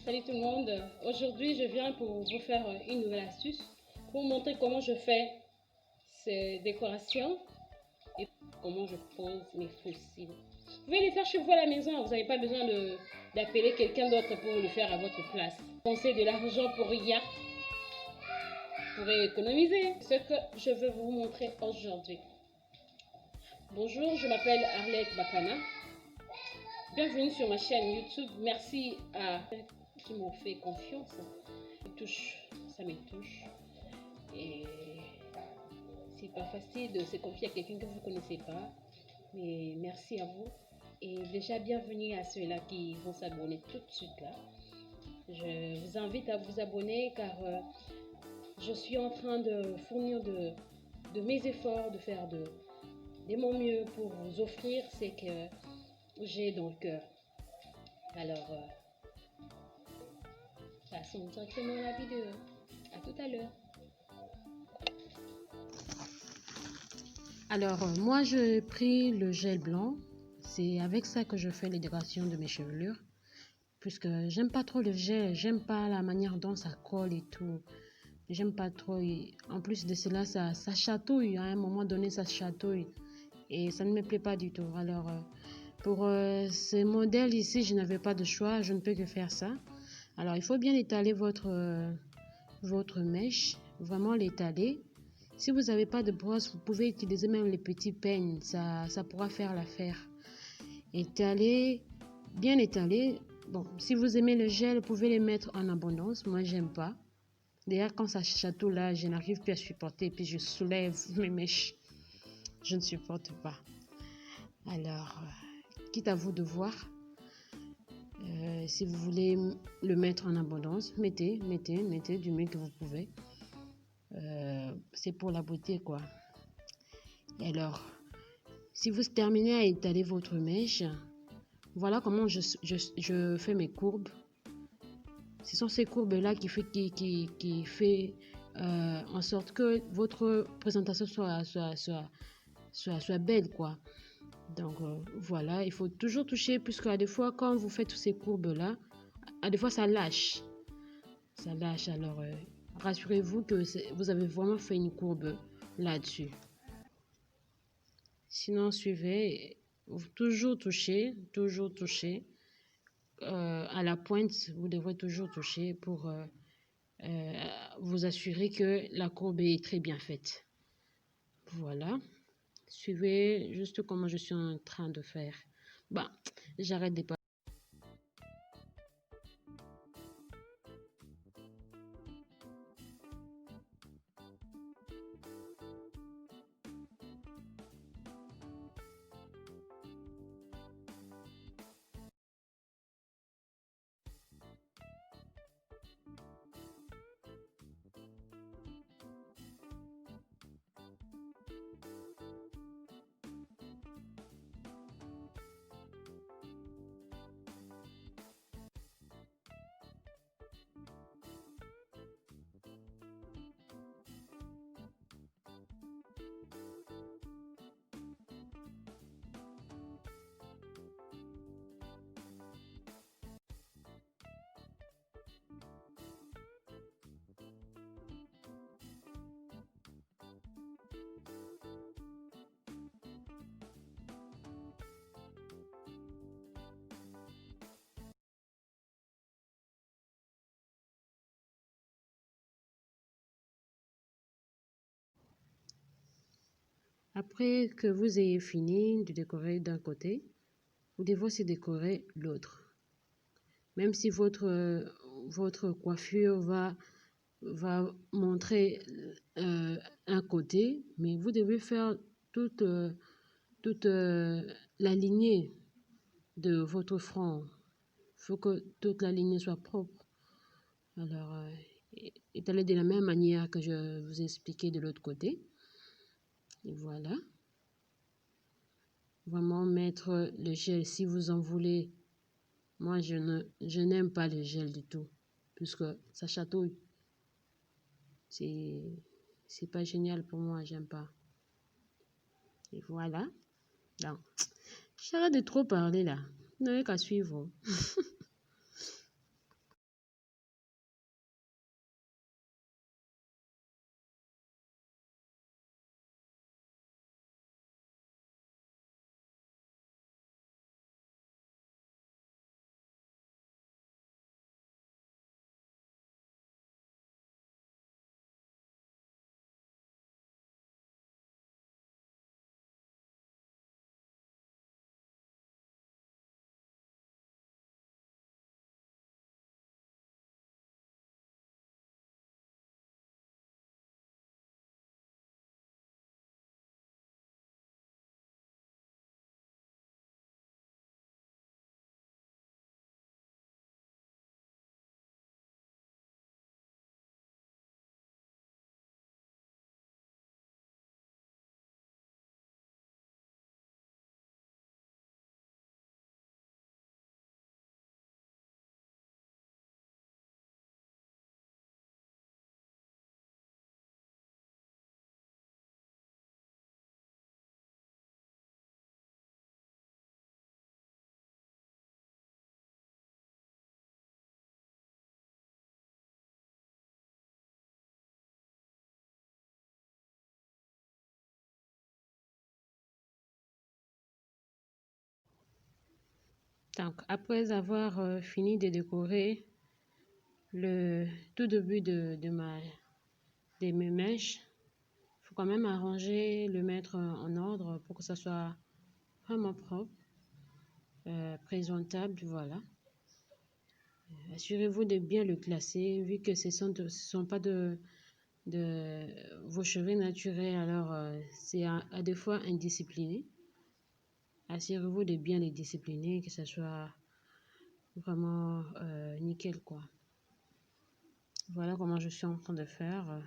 Salut tout le monde, aujourd'hui je viens pour vous faire une nouvelle astuce pour vous montrer comment je fais ces décorations et comment je pose mes fossiles. Vous pouvez les faire chez vous à la maison, vous n'avez pas besoin d'appeler quelqu'un d'autre pour le faire à votre place. Pensez de l'argent pour rien, vous pourrez économiser. Ce que je veux vous montrer aujourd'hui. Bonjour, je m'appelle Arlette Bakana. Bienvenue sur ma chaîne YouTube. Merci à qui m'ont fait confiance. Ça me touche. Et c'est pas facile de se confier à quelqu'un que vous ne connaissez pas. Mais merci à vous. Et déjà bienvenue à ceux-là qui vont s'abonner tout de suite là. Je vous invite à vous abonner car je suis en train de fournir de mes efforts, de faire de mon mieux pour vous offrir ce que j'ai dans le cœur. Alors, passons directement à la vidéo. À tout à l'heure. Alors, moi, j'ai pris le gel blanc. C'est avec ça que je fais les décorations de mes chevelures. Puisque j'aime pas trop le gel, j'aime pas la manière dont ça colle et tout. J'aime pas trop. Et en plus de cela, ça chatouille. À un moment donné, ça chatouille. Et ça ne me plaît pas du tout. Alors, pour ce modèle ici, je n'avais pas de choix. Je ne peux que faire ça. Alors, il faut bien étaler votre mèche. Vraiment l'étaler. Si vous n'avez pas de brosse, vous pouvez utiliser même les petits peignes. Ça pourra faire l'affaire. Étaler, bien étaler. Bon, si vous aimez le gel, vous pouvez les mettre en abondance. Moi, j'aime pas. D'ailleurs, quand ça chatouille là, je n'arrive plus à supporter. Et puis, je soulève mes mèches. Je ne supporte pas. Alors, quitte à vous de voir. Si vous voulez le mettre en abondance, mettez du mieux que vous pouvez. C'est pour la beauté, quoi. Et alors, si vous terminez à étaler votre mèche, voilà comment je fais mes courbes. Ce sont ces courbes-là qui fait en sorte que votre présentation soit belle, quoi. Donc, voilà, il faut toujours toucher, puisque à des fois, quand vous faites toutes ces courbes-là, à des fois, ça lâche. Ça lâche, alors rassurez-vous que vous avez vraiment fait une courbe là-dessus. Sinon, suivez, toujours toucher, à la pointe, vous devrez toujours toucher pour vous assurer que la courbe est très bien faite. Voilà, suivez juste comment je suis en train de faire. Bah, j'arrête de parler. Après que vous ayez fini de décorer d'un côté, vous devez aussi décorer l'autre. Même si votre coiffure va montrer un côté, mais vous devez faire toute la lignée de votre front. Il faut que toute la lignée soit propre. Alors, étalez de la même manière que je vous ai expliqué de l'autre côté. Et voilà. Vraiment mettre le gel si vous en voulez. Moi, je n'aime pas le gel du tout, puisque ça chatouille. C'est pas génial pour moi, j'aime pas. Et voilà. Donc, j'arrête de trop parler là. Vous n'avez qu'à suivre. Donc, après avoir fini de décorer le tout début de mes mèches, il faut quand même arranger, le mettre en ordre pour que ça soit vraiment propre, présentable, voilà. Assurez-vous de bien le classer, vu que ce sont pas de vos cheveux naturels, alors c'est à des fois indiscipliné. Assurez-vous de bien les discipliner, que ça soit vraiment nickel, quoi. Voilà comment je suis en train de faire.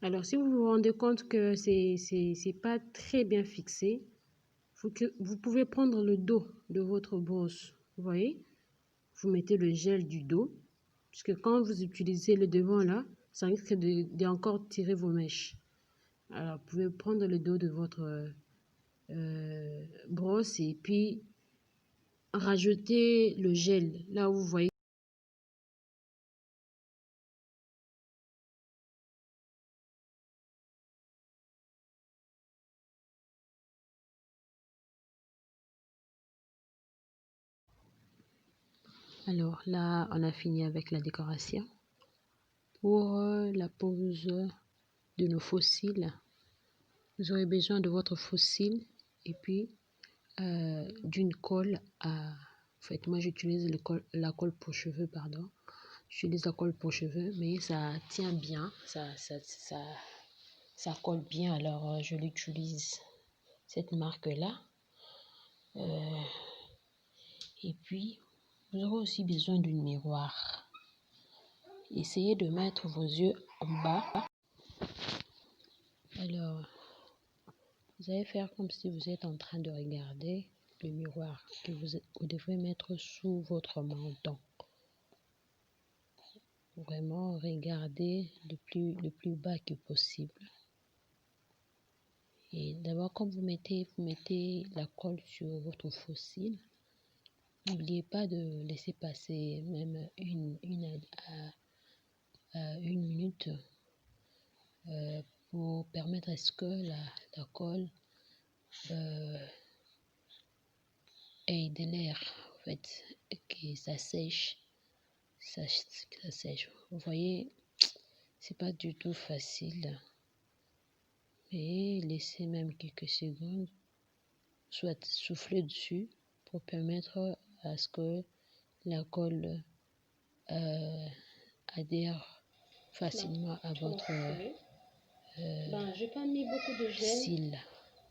Alors, si vous vous rendez compte que c'est pas très bien fixé, vous pouvez prendre le dos de votre brosse. Vous voyez? Vous mettez le gel du dos, puisque quand vous utilisez le devant là, ça risque de encore tirer vos mèches. Alors, vous pouvez prendre le dos de votre brosse et puis rajouter le gel là où vous voyez. Alors là, on a fini avec la décoration. Pour la pose de nos fossiles, vous aurez besoin de votre fossile et puis d'une colle à... En fait, moi j'utilise la colle pour cheveux, pardon. J'utilise la colle pour cheveux, mais ça tient bien, ça colle bien, alors je l'utilise, cette marque-là. Et puis, vous aurez aussi besoin d'un miroir. Essayez de mettre vos yeux en bas. Alors, vous allez faire comme si vous êtes en train de regarder le miroir que vous devrez mettre sous votre menton. Vraiment, regardez le plus bas que possible. Et d'abord, quand vous mettez la colle sur votre fossile, n'oubliez pas de laisser passer même une minute pour permettre à ce que la colle aider l'air, en fait, que ça sèche, que ça sèche. Vous voyez, c'est pas du tout facile, mais laissez même quelques secondes, soit souffler dessus pour permettre à ce que la colle adhère facilement à votre j'ai pas mis beaucoup de gel cils.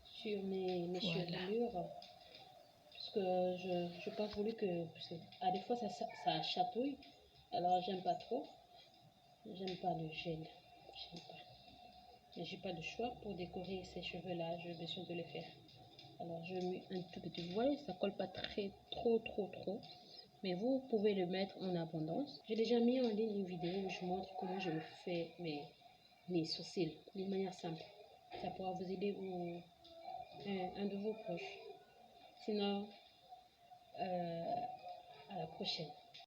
sur mes Voilà. chevelures parce que je n'ai pas voulu que des fois ça chatouille, alors j'aime pas trop. J'aime pas le gel, j'aime pas. Mais j'ai pas de choix pour décorer ces cheveux-là, j'ai besoin de les faire. Alors je mets un tout petit, vous voyez, ça colle pas trop, mais vous pouvez le mettre en abondance. J'ai déjà mis en ligne une vidéo où je montre comment je fais mes sourcils d'une manière simple. Ça pourra vous aider ou un de vos proches. Sinon, à la prochaine.